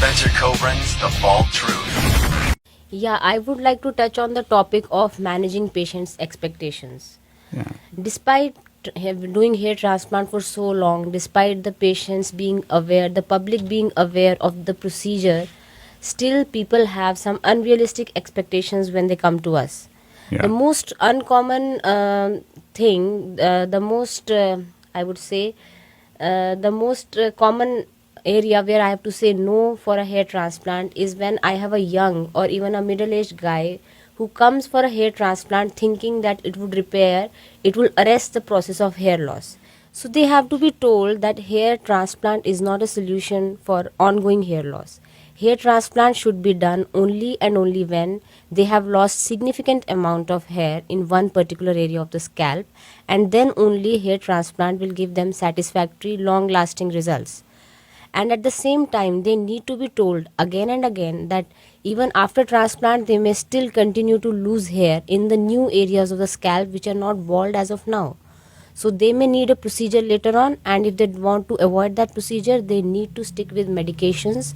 Spencer Kobren's The Baldtruth. Yeah, I would like to touch on the topic of managing patients' expectations. Yeah. Despite doing hair transplant for so long, despite the patients being aware, the public being aware of the procedure, still people have some unrealistic expectations when they come to us. Yeah. The most uncommon thing, the most, I would say, the most common area where I have to say no for a hair transplant is when I have a young or even a middle-aged guy who comes for a hair transplant thinking that it would repair, it will arrest the process of hair loss. So they have to be told that hair transplant is not a solution for ongoing hair loss. Hair transplant should be done only and only when they have lost significant amount of hair in one particular area of the scalp, and then only hair transplant will give them satisfactory long lasting results. And at the same time, they need to be told again and again that even after transplant they may still continue to lose hair in the new areas of the scalp which are not bald as of now. So they may need a procedure later on, and if they want to avoid that procedure, they need to stick with medications,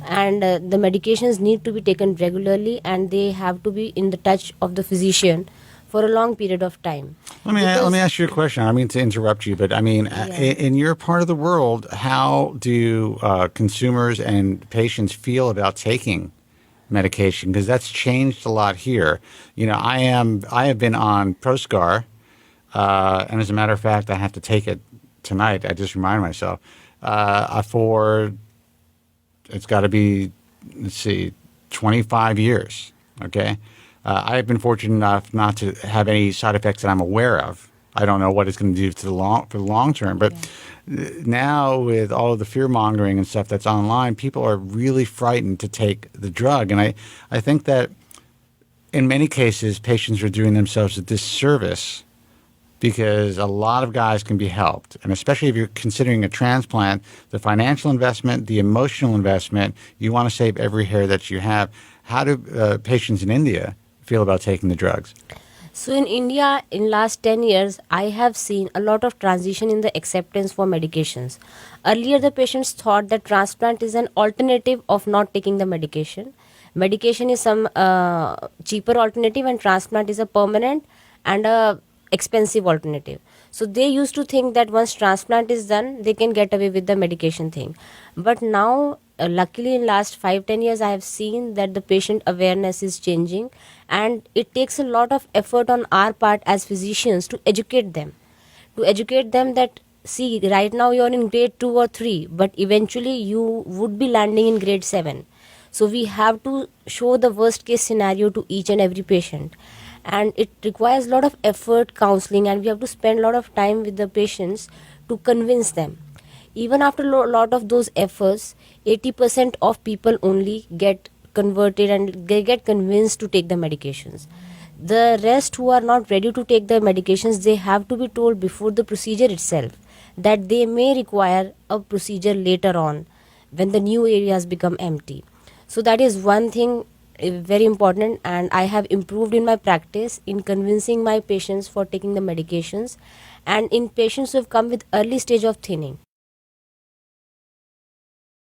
and the medications need to be taken regularly, and they have to be in the touch of the physician for a long period of time. Let me ask you a question. I mean to interrupt you, but I mean, in your part of the world, how do consumers and patients feel about taking medication? Because that's changed a lot here. You know, I have been on Proscar, and as a matter of fact, I have to take it tonight. I just remind myself for it's got to be, let's see, 25 years. Okay. I have been fortunate enough not to have any side effects that I'm aware of. I don't know what it's going to do for the long term, but now with all of the fear mongering and stuff that's online, people are really frightened to take the drug. And I think that in many cases, patients are doing themselves a disservice because a lot of guys can be helped. And especially if you're considering a transplant, the financial investment, the emotional investment, you want to save every hair that you have. How do patients in India feel about taking the drugs? So in India, in last 10 years, I have seen a lot of transition in the acceptance for medications. Earlier, the patients thought that transplant is an alternative of not taking the medication. Medication is some cheaper alternative, and transplant is a permanent and a expensive alternative. So they used to think that once transplant is done, they can get away with the medication thing. But now, luckily in last 5-10 years, I have seen that the patient awareness is changing, and it takes a lot of effort on our part as physicians to educate them that, see, right now you're in grade 2 or 3, but eventually you would be landing in grade 7. So we have to show the worst case scenario to each and every patient, and it requires a lot of effort, counseling, and we have to spend a lot of time with the patients to convince them. Even after a lot of those efforts, 80% of people only get converted and they get convinced to take the medications. The rest who are not ready to take the medications, they have to be told before the procedure itself that they may require a procedure later on when the new areas become empty. So that is one thing very important, and I have improved in my practice in convincing my patients for taking the medications. And in patients who have come with early stage of thinning,